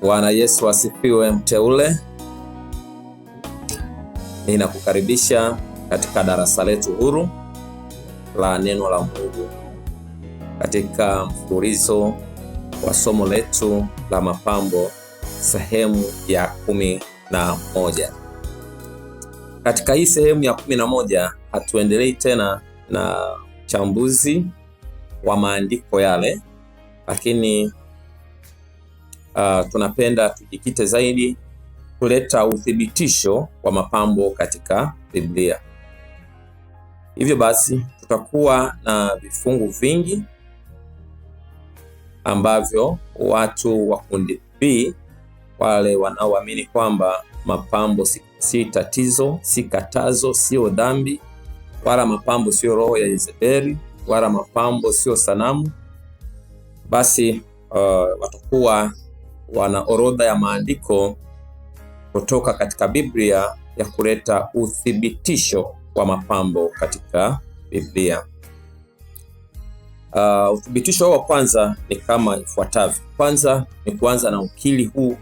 Bwana Yesu asifiwe. Mteule, ninakukaribisha katika darasa letu huru la neno la Mungu katika mfululizo wa somo letu la mapambo sehemu ya 11. Katika hii sehemu ya 11 hatuendelei tena na uchambuzi wa maandiko yale, lakini tunapenda tujikite zaidi kuleta uthibitisho wa mapambo katika Biblia. Hivyo basi tutakuwa na vifungu vingi ambavyo watu wa kundi B, wale wanaoamini kwamba mapambo si tatizo, si katazo, sio dhambi, wala mapambo sio roho ya Yezebeli, wala mapambo sio sanamu, basi watakuwa wana orodha ya maandiko kutoka katika Biblia ya kuleta uthibitisho wa mapambo katika Biblia. Uthibitisho wa kwanza ni kama ifuatavyo. Kwanza ni kuanza na ukili huu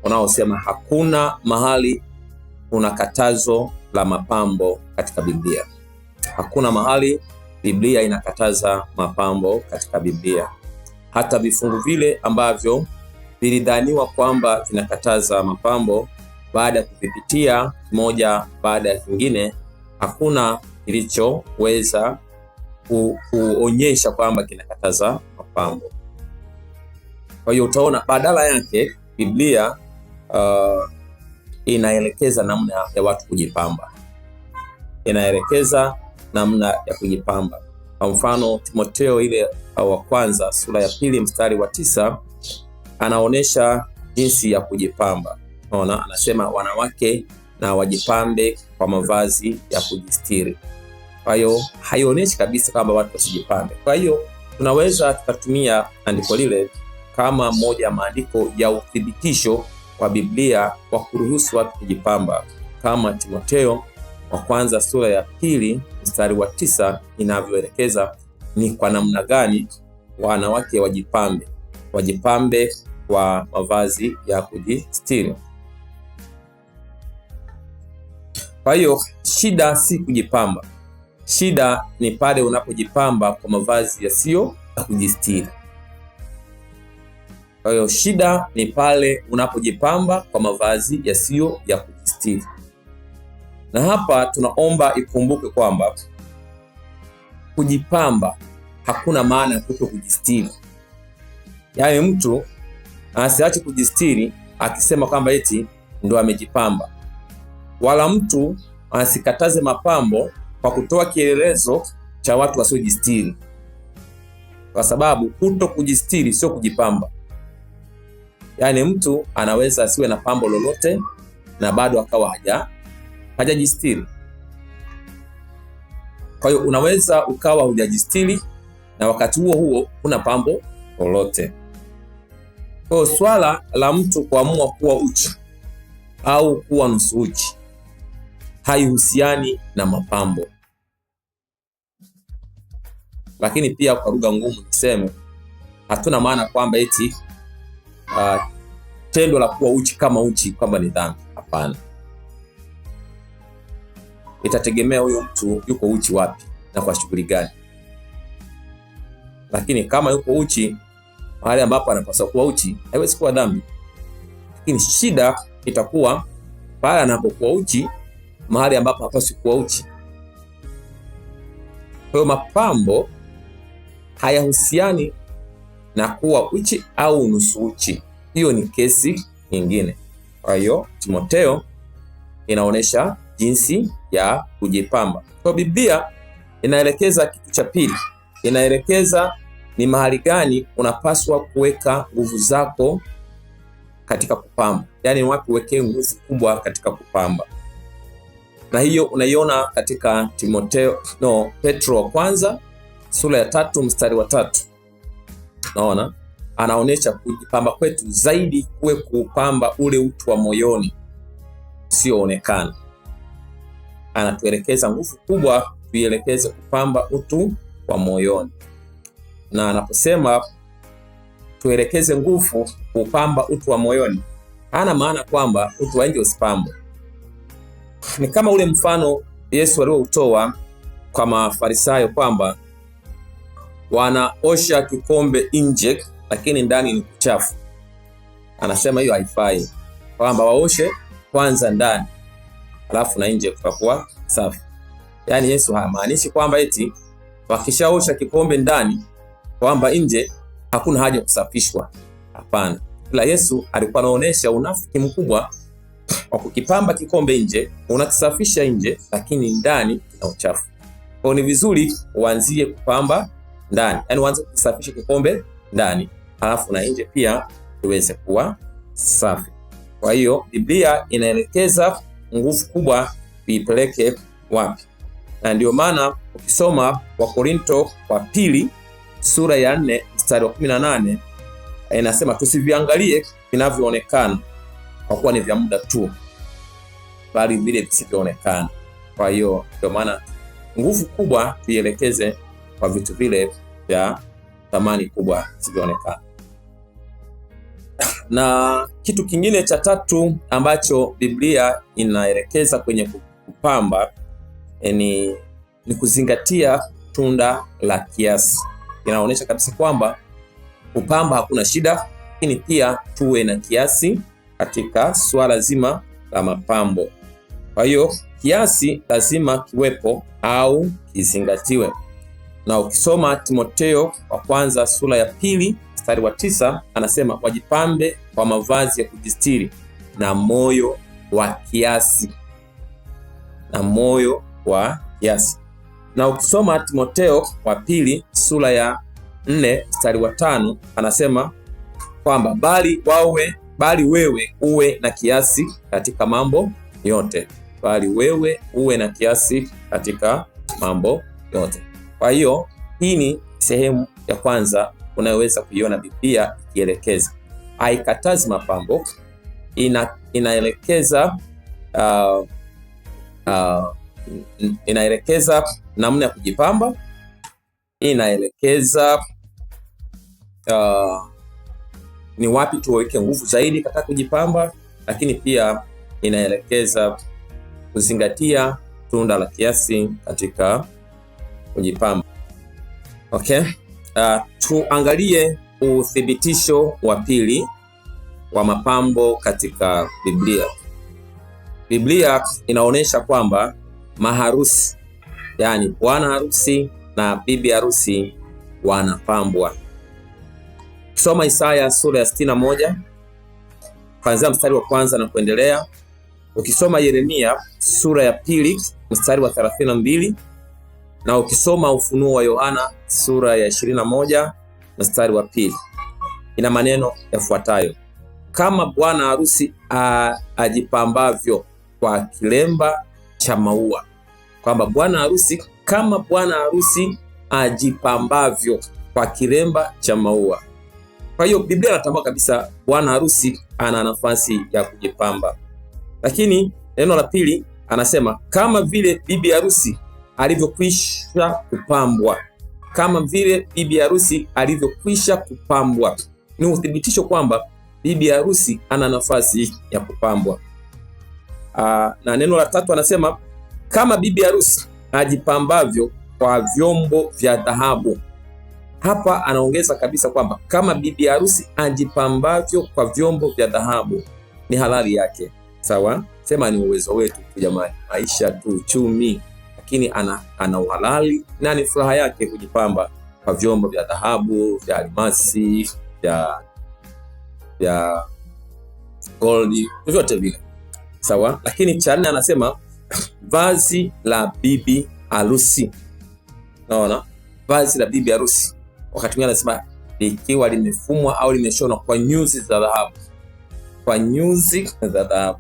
unaosema hakuna mahali kuna katazo la mapambo katika Biblia. Hakuna mahali Biblia inakataza mapambo katika Biblia. Hata vifungu vile ambavyo vilidhaniwa kwamba vinakataza mapambo, baada ya kuvipitia moja baada ya kingine, hakuna kilichoweza kuonyesha kwamba kinakataza mapambo. Kwa hiyo utaona badala yake Biblia inaelekeza namna ya watu kujipamba. Inaelekeza namna ya kujipamba. Kwa mfano Timotheo ile wa kwanza sura ya 2 mstari wa 9 anaonesha jinsi ya kujipamba. Unaona, anasema wanawake na wajipambe kwa mavazi ya kujistiri. Kwa hiyo haionyeshi kabisa kwamba watu wasijipambe. Kwa hiyo tunaweza tukatumia andiko lile kama moja ya maandiko ya uthibitisho wa Biblia wa kuruhusu watu kujipamba, kama Timotheo wa kwanza sura ya 2 mstari wa 9 inavyoelekeza ni kwa namna gani wanawake wajipambe kwa mavazi ya kujistiri. Kwa hiyo shida si kujipamba. Shida ni pale unapojipamba kwa mavazi yasiyo ya kujistiri. Kwa hiyo shida ni pale unapojipamba kwa mavazi yasiyo ya kujistiri. Na hapa tunaomba ikumbuke kwamba kujipamba hakuna maana ya kuto kujistiri. Yaani mtu asiache kujistiri akisema kwamba eti ndo amejipamba. Wala mtu asikataze mapambo kwa kutoa kielelezo cha watu wasiojistiri. Kwa sababu kuto kujistiri sio kujipamba. Yaani mtu anaweza asiwe na pambo lolote na bado akawa hajajistiri. Kwa hiyo unaweza ukawa hujajistiri na wakati huo huo kuna pambo lolote. Kwa hiyo swala la mtu kuamua kuwa uchi au kuwa nusu uchi haihusiani na mapambo. Lakini pia kwa lugha ngumu niseme, hatuna maana kwamba eti tendo la kuwa uchi kama uchi kwamba ni dhambi. Hapana. Itategemea huyo mtu yuko uchi wapi na kwa shughuli gani. Lakini kama yuko uchi mahali ambapo anapaswa kuwa uchi, haiwezi kuwa dhambi. Lakini shida itakuwa pale anapokuwa uchi mahali ambapo hapaswi kuwa uchi. Kwa hiyo mapambo hayahusiani na kuwa uchi au nusu uchi. Hiyo ni kesi nyingine. Kwa hiyo Timotheo inaonesha jinsi ya kujipamba. Kwa Biblia inaelekeza kitu cha pili. Inaelekeza ni mahali gani unapaswa kuweka nguvu zako katika kupamba. Yaani wapi uweke nguvu kubwa katika kupamba. Na hiyo unaiona katika Petro wa kwanza sura ya 3 mstari wa 3. Naona anaonesha kujipamba kwetu zaidi kuwe kupamba ule utu wa moyoni usioonekana. Anatuelekeza nguvu kubwa tuielekeze kupamba utu wa moyoni. Na anaposema tuelekeze nguvu kupamba utu wa moyoni. Hana maana kwamba utu wa nje usipambwe. Ni kama ule mfano Yesu alioutoa kwa Mafarisayo kwamba wanaosha kikombe nje lakini ndani ni kuchafu. Anasema hiyo haifai, kwamba waoshe kwanza ndani alafu na nje kutakuwa safi. Yaani Yesu hamaanishi kwamba eti wakishaosha kikombe ndani kwamba nje hakuna haja kusafishwa. Hapana. Ila Yesu alikuwa anaonesha unafiki mkubwa wa kukipamba kikombe nje, unakisafisha nje lakini ndani kina uchafu. Kwa ni vizuri uanzie kupamba ndani. Yaani uanze kusafisha kikombe ndani, alafu na nje pia iweze kuwa safi. Kwa hiyo Biblia inaelekeza nguvu kubwa tuipeleke wapi? Na ndio maana ukisoma Wakorinto wa pili sura ya 4 mstari wa 18 inasema tusiviangalie vinavyoonekana kwa kuwa ni vya muda tu, bali vile visivyoonekana. Kwa hiyo ndio maana nguvu kubwa tuielekeze kwa vitu vile vya thamani kubwa visivyoonekana. Na kitu kingine cha tatu ambacho Biblia inaelekeza kwenye kupamba ni kuzingatia tunda la kiasi. Inaonyesha kabisa kwamba kupamba hakuna shida, lakini pia tuwe na kiasi katika swala zima la mapambo. Kwa hiyo kiasi lazima kiwepo au kizingatiwe. Na ukisoma Timotheo wa kwanza sura ya 2 mstari wa 9 anasema wajipambe kwa mavazi ya kujistiri na moyo wa kiasi. Na moyo wa kiasi. Na ukisoma Timotheo wa 2 sura ya 4 mstari wa 5 anasema kwamba bali wewe uwe na kiasi katika mambo yote. Bali wewe uwe na kiasi katika mambo yote. Kwa hiyo hii ni sehemu ya kwanza unayoweza kuiona Biblia ikielekeza. Haikatazi mapambo, inaelekeza inaelekeza namna ya kujipamba, inaelekeza ni wapi tuweke nguvu zaidi katika kujipamba, lakini pia inaelekeza kuzingatia tunda la kiasi katika kujipamba. Okay? Tuangalie uthibitisho wa pili wa mapambo katika Biblia. Biblia inaonyesha kwamba maharusi, yani bwana harusi na bibi harusi wanapambwa. Soma Isaya sura ya 61 kuanzia mstari wa kwanza na kuendelea. Ukisoma Yeremia sura ya 2 mstari wa 32 na ukisoma Ufunuo wa Yohana sura ya 21 mstari wa 2 ina maneno yafuatayo: kama bwana harusi ajipambavyo kwa kilemba cha maua. Kwamba bwana harusi, kama bwana harusi ajipambavyo kwa kilemba cha maua. Kwa hiyo Biblia inatambua kabisa bwana harusi ana nafasi ya kujipamba. Lakini neno la pili anasema kama vile bibi harusi alivyokwisha kupambwa. Kama vile bibi harusi alivyokwisha kupambwa. Ni uthibitisho kwamba bibi harusi ana nafasi ya kupambwa. Na neno la tatu anasema kama bibi harusi ajipambavyo kwa vyombo vya dhahabu. Hapa anaongeza kabisa kwamba kama bibi harusi ajipambavyo kwa vyombo vya dhahabu ni halali yake. Sawa? Sema ni uwezo wetu tu jamani, maisha tu, uchumi, lakini ana uhalali na ni furaha yake kujipamba kwa vyombo vya dhahabu, vya almasi, vya gold, vyote vile. Sawa? Lakini cha nne anasema vazi la bibi harusi. Naona? Vazi la bibi harusi. Wakati mwingine anasema likiwa limefumwa au limeshonwa kwa nyuzi za dhahabu. Kwa nyuzi za dhahabu.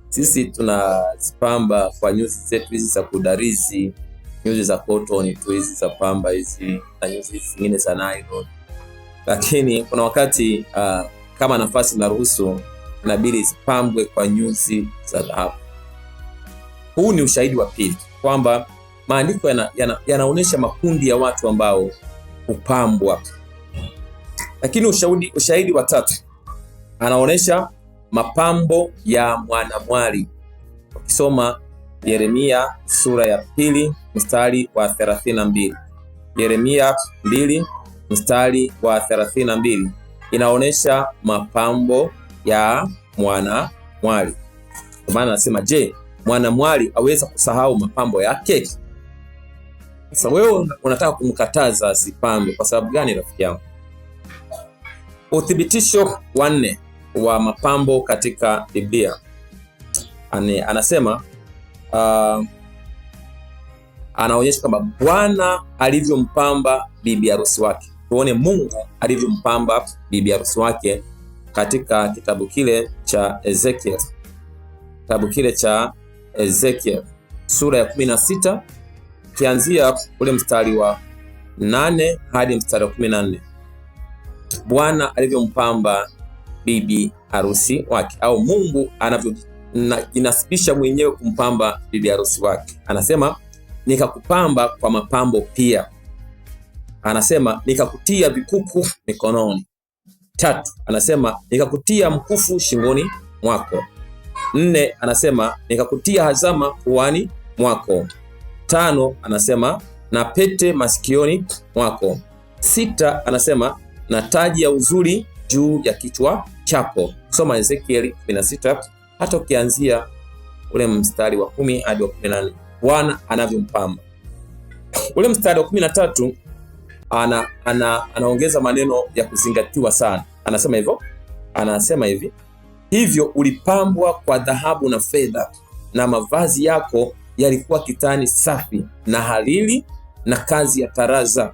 Sisi tunazipamba kwa nyuzi zetu hizi za kudarizi, nyuzi za cotton tu hizi za pamba hizi, na nyuzi zingine za nylon. Lakini kuna wakati kama nafasi inaruhusu inabidi zipambwe kwa nyuzi za dhahabu. Huu ni ushahidi wa pili kwamba maandiko yanaonyesha makundi ya watu ambao hupambwa. Lakini ushahidi wa tatu, anaonesha mapambo ya mwanamwali. Ukisoma Yeremia sura ya 2 mstari wa 32, Yeremia 2 mstari wa 32 inaonesha mapambo ya mwanamwali. Kwa maana anasema, je, mwanamwali aweza kusahau mapambo yake? Sasa wewe unataka kumkataza asipambe kwa sababu gani, rafiki yangu? Uthibitisho wa 4 wa mapambo katika Biblia. Anasema anaonyesha kwamba Bwana alivyompamba bibi harusi wake. Tuone Mungu alivyompamba bibi harusi wake katika kitabu kile cha Ezekiel. Kitabu kile cha Ezekiel sura ya 16 kianzia ule mstari wa 8 hadi mstari wa 14. Bwana alivyompamba bibi harusi wake, au Mungu anavyojinasibisha mwenyewe kumpamba bibi harusi wake. Anasema, nikakupamba kwa mapambo pia. Anasema, nikakutia vikuku mikononi. 3, anasema nikakutia mkufu shingoni mwako. 4, anasema nikakutia hazama puani mwako. 5, anasema na pete masikioni mwako. 6, anasema na taji ya uzuri juu ya kichwa chako. Soma Ezekiel 16 hata ukianzia ule mstari wa 10 hadi wa 14, Bwana anavyompamba. Ule mstari wa 13 anaongeza maneno ya kuzingatiwa sana. Anasema hivi, hivyo ulipambwa kwa dhahabu na fedha, na mavazi yako yalikuwa kitani safi na hariri na kazi ya taraza.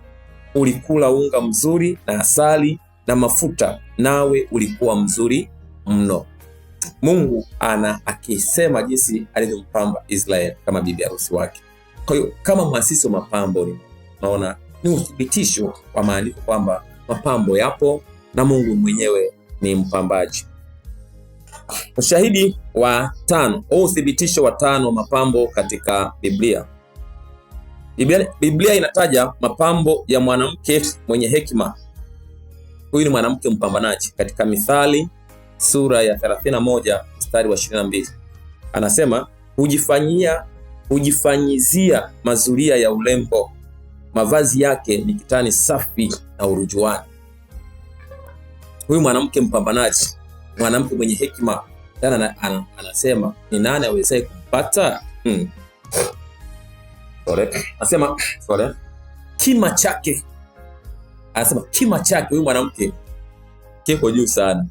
Ulikula unga mzuri na asali na mafuta, nawe ulikuwa mzuri mno. Mungu akisema jinsi alivyompamba Israeli kama bibi harusi wake. Kwa hiyo kama mwasisi wa mapambo, naona ni uthibitisho wa maandiko kwamba mapambo yapo na Mungu mwenyewe ni mpambaji. Ushahidi wa 5 au uthibitisho wa 5 mapambo katika Biblia. Biblia inataja mapambo ya mwanamke mwenye hekima. Huyu ni mwanamke mpambanaji. Katika Mithali sura ya 31 mstari wa 22 anasema, hujifanyizia mazuria ya urembo, mavazi yake ni kitani safi na urujuani. Huyu mwanamke mpambanaji, mwanamke mwenye hekima, tena anasema ni nani awezaye kumpata? Anasema kima chake. Anasema kima chake, huyu mwanamke kiko juu sana.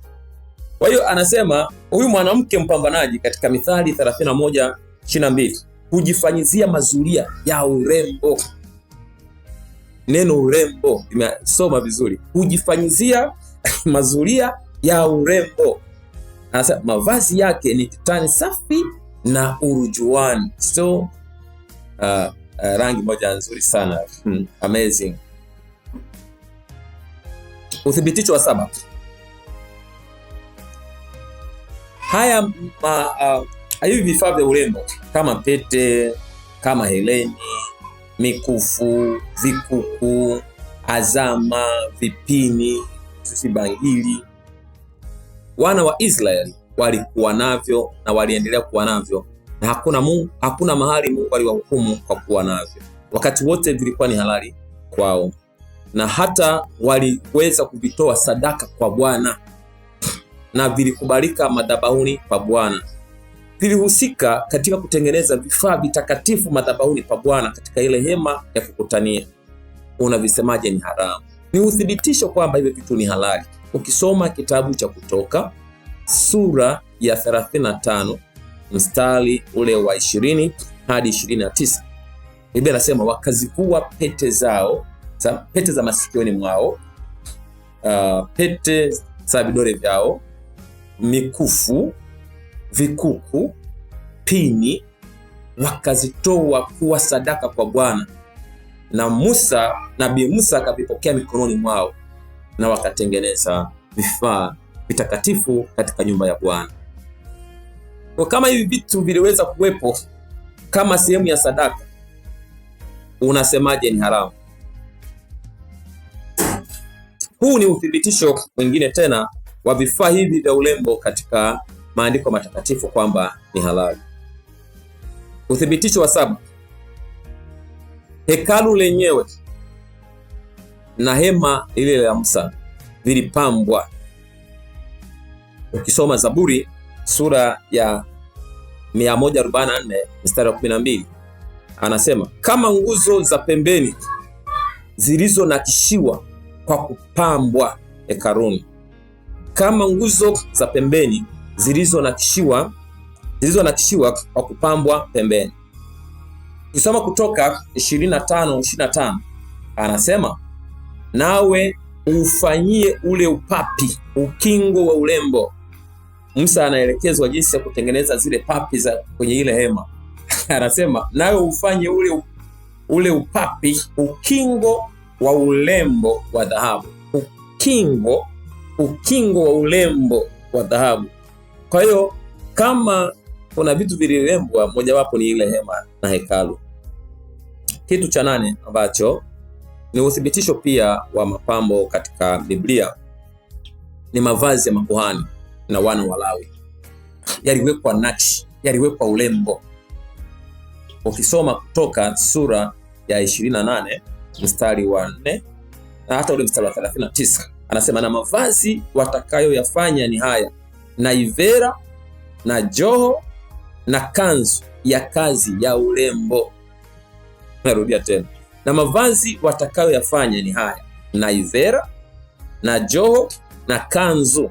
Kwa hiyo anasema huyu mwanamke mpambanaji katika Mithali 31:22 hujifanyizia mazuria ya urembo. Neno urembo imesoma vizuri, hujifanyizia mazuria ya urembo. Anasema mavazi yake ni kitani safi na urujuani. So rangi moja nzuri sana. Amazing. Uthibitisho wa 7. Hivi vifaa vya urembo kama pete, kama heleni, mikufu, vikuku, azama, vipini, bangili, wana wa Israeli walikuwa navyo na waliendelea kuwa navyo, na hakuna mahali Mungu aliwahukumu kwa kuwa navyo. Wakati wote vilikuwa ni halali kwao, na hata waliweza kuvitoa sadaka kwa Bwana, na vilikubalika madhabahuni pa Bwana. Vilihusika katika kutengeneza vifaa vitakatifu madhabahuni pa Bwana katika ile hema ya kukutania. Unavisemaje ni haramu? Ni uthibitisho kwamba hivyo vitu ni halali. Ukisoma kitabu cha Kutoka sura ya 35 mstari ule wa 20 hadi 29, Biblia inasema wakazivua pete za masikioni mwao, pete za vidole vyao, mikufu, vikuku, pini, wakazitoa kuwa sadaka kwa Bwana. Na Nabii Musa akavipokea mikononi mwao, na wakatengeneza vifaa vitakatifu katika nyumba ya Bwana. Kwa kama hivi vitu viliweza kuwepo kama sehemu ya sadaka, unasemaje ni haramu? Huu ni uthibitisho mwingine tena wa vifaa hivi vya urembo katika maandiko matakatifu kwamba ni halali. Uthibitisho wa 7, hekalu lenyewe na hema ile la Musa vilipambwa. Ukisoma Zaburi sura ya 144 mstari wa 12, anasema kama nguzo za pembeni zilizonakishiwa kwa kupambwa hekaluni, kama nguzo za pembeni zilizonakishiwa kwa kupambwa pembeni. Ukisoma Kutoka 25:25 anasema nawe ufanyie ule upapi ukingo wa urembo. Musa anaelekezwa jinsi ya kutengeneza zile papi za kwenye ile hema. Anasema nawe ufanye ule upapi ukingo wa urembo wa dhahabu. Ukingo wa urembo wa dhahabu. Kwa hiyo kama kuna vitu vilirembwa, mojawapo ni ile hema na hekalu. Kitu cha 8 ambacho ni uthibitisho pia wa mapambo katika Biblia ni mavazi ya makuhani na wana wa Lawi. Yaliwekwa nakshi, yaliwekwa urembo. Ukisoma Kutoka sura ya 28 mstari wa 4 na hata ule mstari wa 39, anasema na mavazi watakayoyafanya ni haya: naivera na joho na kanzu ya kazi ya urembo. Narudia tena, na mavazi watakayoyafanya ni haya: naivera na joho na kanzu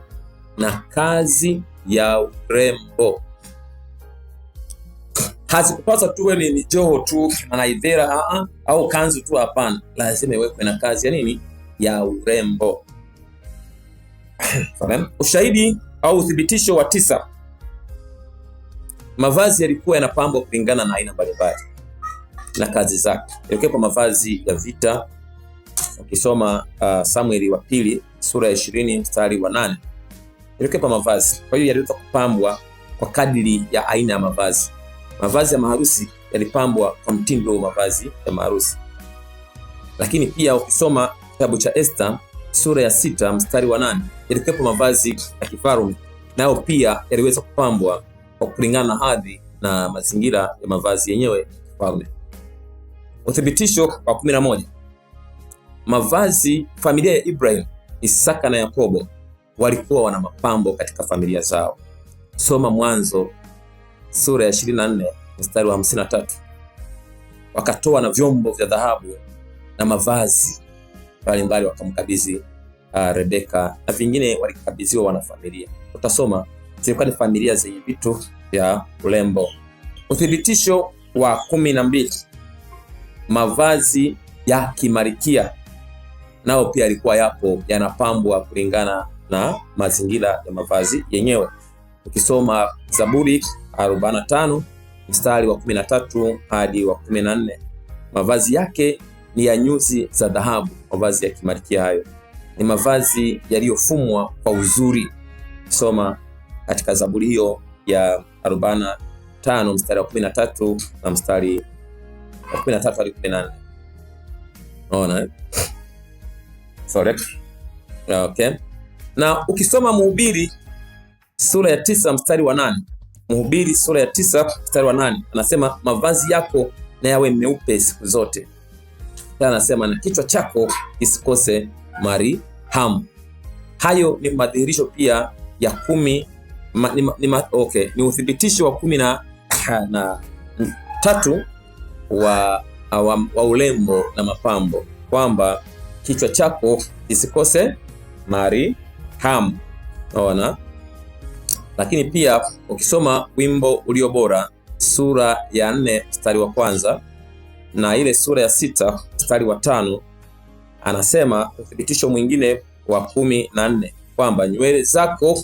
na kazi ya urembo. Hazikupaswa tuwe ni joho tu na naivera au kanzu tu, hapana. Lazima iwekwe na kazi ya nini? Ya urembo. Ushahidi au uthibitisho wa 9, mavazi yalikuwa yanapambwa kulingana na aina mbalimbali na kazi zake. Yalikuwa mavazi ya vita. Ukisoma Samueli wa pili sura ya 20 mstari wa 8, yalikuwa mavazi. Kwa hiyo yaliweza kupambwa kwa kadiri ya aina ya mavazi. Mavazi ya maharusi yalipambwa kwa mtindo wa mavazi ya maharusi. Lakini pia ukisoma kitabu cha Esther sura ya 6 mstari wa 8, yalikuwa mavazi ya kifalme, nao pia yaliweza kupambwa kwa kulingana na hadhi na mazingira ya mavazi yenyewe ya kifalme. Uthibitisho wa 11, mavazi. Familia ya Ibrahim, Isaka na Yakobo walikuwa wana mapambo katika familia zao. Soma Mwanzo sura ya 24 mstari wa 53. Wakatoa na vyombo vya dhahabu na mavazi mbalimbali wakamkabidhi Rebeka, na vingine walikabidhiwa wanafamilia. Utasoma zilikuwa ni familia zenye vitu vya urembo. Uthibitisho wa 12, mavazi ya kimalikia nao pia yalikuwa yapo yanapambwa kulingana na mazingira ya mavazi yenyewe. Ukisoma Zaburi 45 mstari wa 13 hadi wa 14, mavazi yake ni ya nyuzi za dhahabu. Mavazi ya kimalikia hayo ni mavazi yaliyofumwa kwa uzuri. Soma katika Zaburi hiyo ya 45 mstari wa 13 na mstari wa 13 hadi 18. Unaona? Sorry. Okay. Na ukisoma Mhubiri sura ya 9 mstari wa 8, Mhubiri sura ya 9 mstari wa 8 anasema mavazi yako na yawe meupe siku zote. Tena anasema na kichwa chako kisikose marihamu. Hayo ni madhihirisho pia ya 10 ni uthibitisho wa 13 wa urembo na mapambo, kwamba kichwa chako kisikose marihamu. Unaona? Lakini pia ukisoma Wimbo Ulio Bora sura ya 4 mstari wa 1 na ile sura ya 6 mstari wa 5, anasema uthibitisho mwingine wa 14 kwamba nywele zako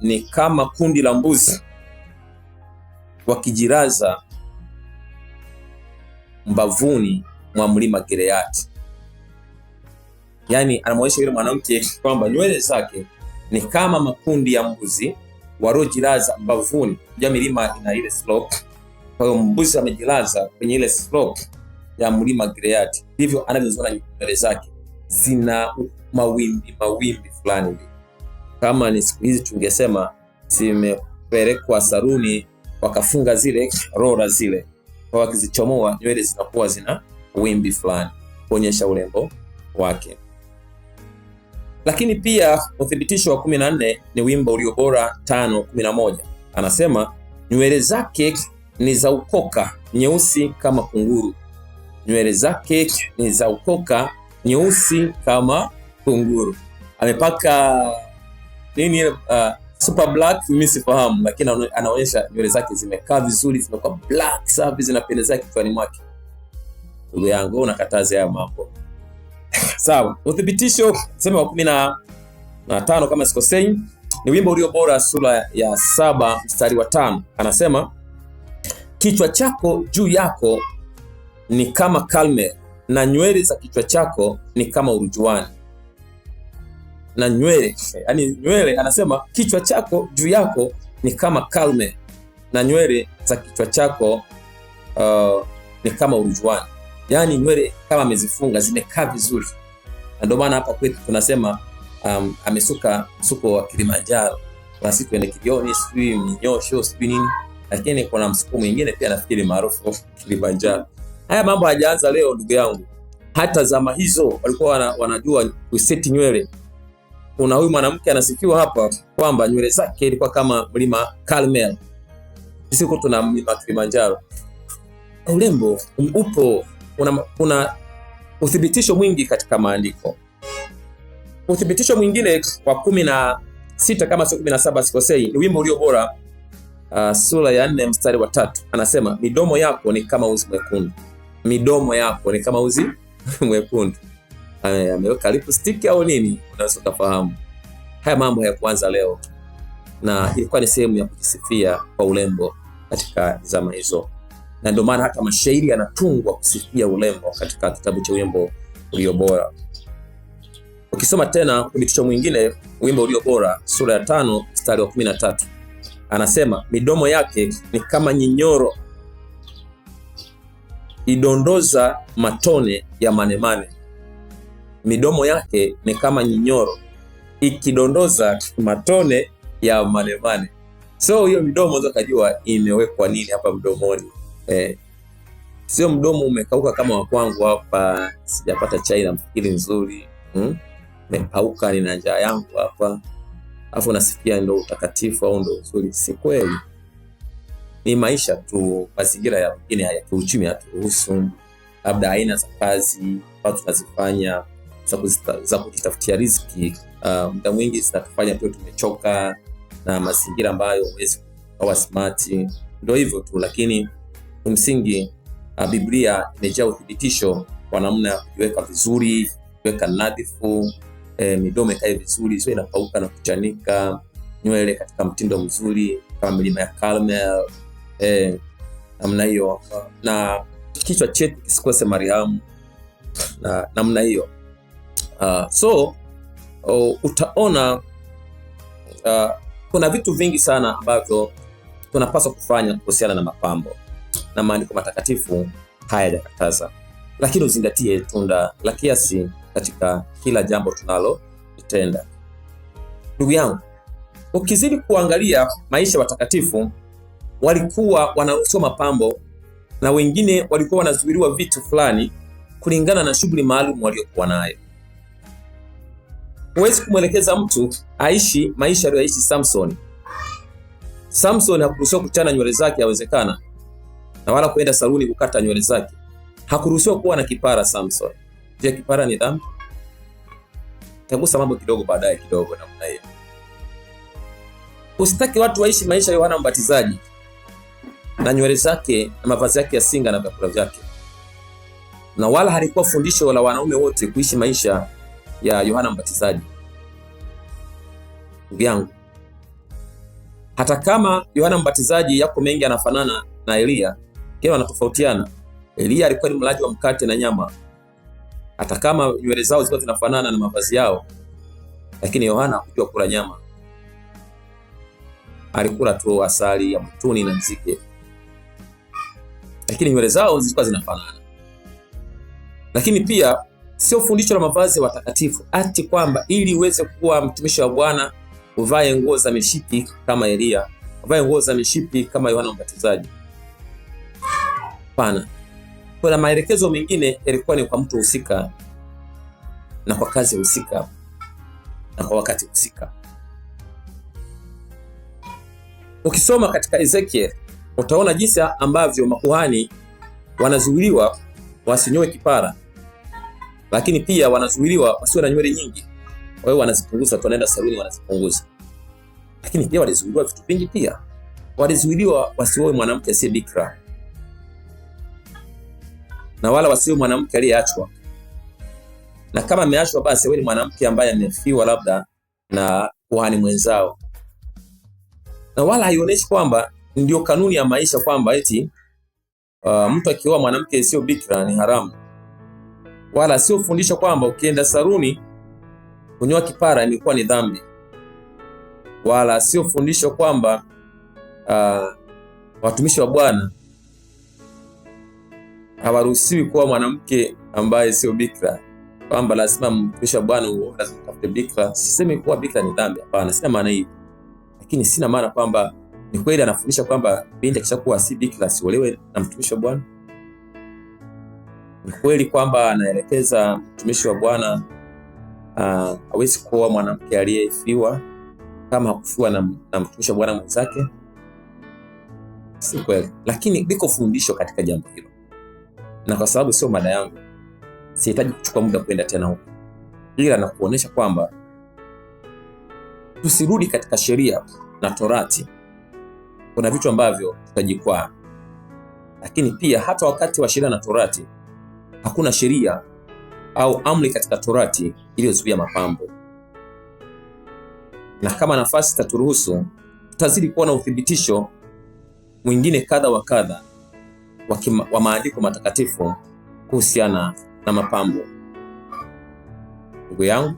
ni kama kundi la mbuzi wakijiraza mbavuni mwa mlima Gileadi. Yaani anamwonyesha yule mwanamke kwamba nywele zake ni kama makundi ya mbuzi waliojilaza mbavuni. Ya milima ina ile slope. Kwa hiyo mbuzi amejilaza kwenye ile slope ya mlima Gileadi, ndivyo anavyoziona nywele zake zina mawimbi fulani. Kama ni siku hizi tungesema zimepelekwa saruni wakafunga zile rora zile, kwa wakizichomoa nywele zinakuwa zina wimbi fulani kuonyesha urembo wake. Lakini pia uthibitisho wa 14 ni wimbo ulio bora 5:11. Anasema nywele zake ni za ukoka nyeusi kama kunguru. Nywele zake ni za ukoka nyeusi kama kunguru. Amepaka nini? Super black, mimi sifahamu, lakini anaonyesha nywele zake zimekaa vizuri, zimekuwa black safi, zinapendeza kichwani mwake. Ndugu yangu, unakataza haya mambo. Sawa, uthibitisho sema wa 15 kama sikosei, ni wimbo ulio bora sura ya 7 mstari wa 5. Anasema kichwa chako juu yako ni kama kalme, na nywele za kichwa chako ni kama urujuani. Na nywele, yani nywele, anasema kichwa chako juu yako ni kama kalme, na nywele za kichwa chako ni kama urujuani. Yani nywele kama amezifunga zimekaa vizuri. Na ndio maana hapa kwetu tunasema amesuka msuko wa Kilimanjaro. Kuna siku ende Kijioni, sijui mnyosho, sijui nini, lakini kuna msuko mwingine pia nafikiri maarufu Kilimanjaro. Haya mambo hajaanza leo ndugu yangu. Hata zama hizo walikuwa wanajua kuseti nywele. Kuna huyu mwanamke anasifiwa hapa kwamba nywele zake ilikuwa kama mlima Carmel. Sisi huko tuna mlima Kilimanjaro. Urembo upo, una uthibitisho mwingi katika maandiko. Uthibitisho mwingine wa 16 kama sio 17 sikosei, ni wimbo ulio bora sura ya 4 mstari wa 3. Anasema midomo yako ni kama uzi mwekundu. Midomo yako ni kama uzi mwekundu. Ameweka lipstick au nini? Unaweza kufahamu. Haya mambo ya kwanza leo, na ilikuwa ni sehemu ya kujisifia kwa urembo katika zama hizo. Na ndio maana hata mashairi yanatungwa kusifia urembo katika kitabu cha wimbo ulio bora. Ukisoma tena uthibitisho mwingine, wimbo ulio bora sura ya 5 mstari wa 13. Anasema midomo yake ni kama nyinyoro idondoza matone ya manemane. Midomo yake ni kama nyinyoro ikidondoza matone ya manemane. So hiyo midomo unaweza kujua imewekwa nini hapa mdomoni. Sio mdomo umekauka kama wa kwangu hapa, sijapata chai na mfikiri nzuri. Nimekauka, nina njaa yangu hapa. Alafu nasikia ndio utakatifu au ndio uzuri. Si kweli. Ni maisha tu, mazingira ya wengine ya kiuchumi haturuhusu. Labda aina za kazi watu tunazifanya za kujitafutia riziki, muda mwingi zinatufanya tu tumechoka na mazingira ambayo huwezi kuwa smart. Ndio hivyo tu, lakini msingi Biblia imejaa uthibitisho kwa namna ya kujiweka vizuri, kuweka nadhifu, midomo ikae vizuri, sio inapauka na kuchanika, nywele katika mtindo mzuri kama milima ya Carmel, namna hiyo, na kichwa chetu kisikose Mariamu na namna hiyo. Utaona kuna vitu vingi sana ambavyo tunapaswa kufanya kuhusiana na mapambo, na maandiko matakatifu hayajakataza, lakini uzingatie tunda la kiasi katika kila jambo tunalo litenda. Ndugu yangu, ukizidi kuangalia maisha watakatifu, walikuwa wanaruhusiwa mapambo, na wengine walikuwa wanazuiliwa vitu fulani kulingana na shughuli maalum waliokuwa nayo. Huwezi kumwelekeza mtu aishi maisha aliyoishi Samson. Samson hakuruhusiwa kuchana nywele zake, yawezekana, na wala kuenda saluni kukata nywele zake. Hakuruhusiwa kuwa na kipara Samson. Je, kipara ni dhambi? Tagusa mambo kidogo baadaye kidogo namna hiyo. Usitaki watu waishi maisha ya Yohana Mbatizaji na nywele zake na mavazi yake ya singa na vyakula vyake. Na wala halikuwa fundisho la wanaume wote kuishi maisha ya Yohana Mbatizaji. Ndugu yangu, hata kama Yohana Mbatizaji yako mengi anafanana na Elia, kile wanatofautiana. Elia alikuwa ni mlaji wa mkate na nyama. Hata kama nywele zao zilikuwa zinafanana na mavazi yao, lakini Yohana hakujua kula nyama. Alikula tu asali ya mtuni na nzige. Lakini nywele zao zilikuwa zinafanana. Lakini pia sio fundisho la mavazi ya watakatifu ati kwamba ili uweze kuwa mtumishi wa Bwana uvae nguo za mishipi kama Elia, uvae nguo za mishipi kama Yohana Mbatizaji. Hapana. Kuna maelekezo mengine yalikuwa ni kwa mtu husika na kwa kazi husika na kwa wakati husika. Ukisoma katika Ezekiel utaona jinsi ambavyo makuhani wanazuiliwa wasinyoe kipara, lakini pia wanazuiliwa wasiwe na nywele nyingi. Kwa hiyo wanazipunguza, tunaenda saluni wanazipunguza. Lakini pia walizuiliwa vitu vingi pia. Walizuiliwa wasioe mwanamke asiye bikira, na wala wasiwe mwanamke aliyeachwa. Na kama ameachwa basi wewe ni mwanamke ambaye amefiwa labda na kuhani mwenzao. Na wala haionyeshi kwamba ndio kanuni ya maisha kwamba eti mtu akioa mwanamke sio bikira ni haramu. Wala sio fundisho kwamba ukienda saluni kunyoa kipara imekuwa ni dhambi. Wala sio fundisho kwamba watumishi wa Bwana hawaruhusiwi kuwa mwanamke ambaye sio bikira, kwamba lazima mtumishi wa Bwana lazima utafute bikira. Sisemi kuwa bikira ni dhambi, hapana, sina maana hiyo. Lakini sina maana kwamba ni kweli anafundisha kwamba binti akishakuwa si bikira asiolewe na mtumishi wa Bwana. Ni kweli kwamba anaelekeza mtumishi wa Bwana hawezi kuoa mwanamke aliyefiwa kama hakufiwa na mtumishi wa Bwana mwenzake. Si kweli. Lakini liko fundisho katika jambo hilo. Na kwa sababu sio mada yangu, sihitaji kuchukua muda kwenda tena huko. Ila na kuonesha kwamba tusirudi katika sheria na Torati. Kuna vitu ambavyo tutajikwaa. Lakini pia hata wakati wa sheria na Torati hakuna sheria au amri katika Torati iliyozuia mapambo. Na kama nafasi taturuhusu, tutazidi kuona uthibitisho mwingine kadha wa kadha wa maandiko matakatifu kuhusiana na mapambo. Ndugu yangu,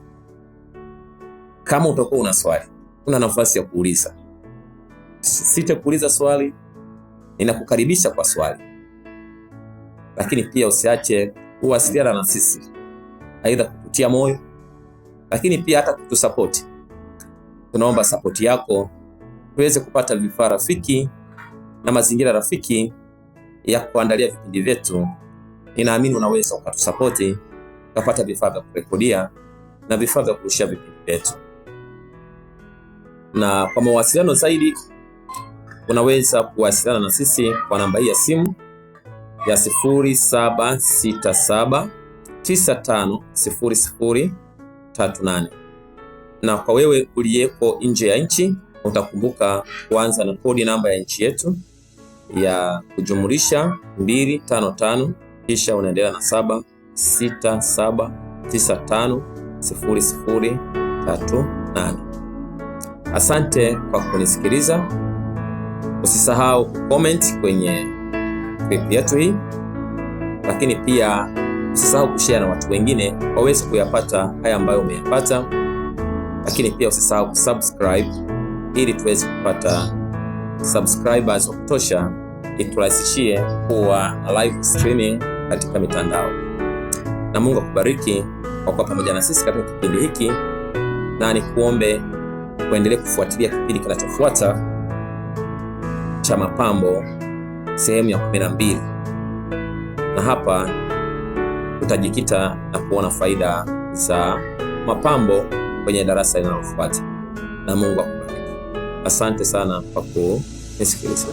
kama utakuwa una swali, una nafasi ya kuuliza. Site kuuliza swali, ninakukaribisha kwa swali. Lakini pia usiache kuwasiliana na sisi, aidha kukutia moyo, lakini pia hata kutusapoti. Tunaomba sapoti yako tuweze kupata vifaa rafiki na mazingira rafiki ya kuandalia vipindi vyetu. Ninaamini unaweza ukatusapoti ukapata vifaa vya kurekodia na vifaa vya kurushia vipindi vyetu. Na kwa mawasiliano zaidi unaweza kuwasiliana na sisi kwa namba hii ya simu ya 0767950038. Na kwa wewe uliyeko nje ya nchi, utakumbuka kuanza na kodi namba ya nchi yetu ya kujumulisha 255 kisha unaendelea na 767950038. Asante kwa kunisikiliza. Usisahau kucomment kwenye clip yetu hii, lakini pia usisahau kushare na watu wengine waweze kuyapata haya ambayo umeyapata. Lakini pia usisahau kusubscribe ili tuweze kupata subscribers wa kutosha, iturahisishie kuwa na live streaming katika mitandao. Na Mungu akubariki kwa kuwa pamoja na sisi katika kipindi hiki, na nikuombe uendelee kufuatilia kipindi kinachofuata cha mapambo sehemu ya 12. Na hapa tutajikita na kuona faida za mapambo kwenye darasa linalofuata. Na Mungu akubariki. Asante sana kwa kunisikiliza.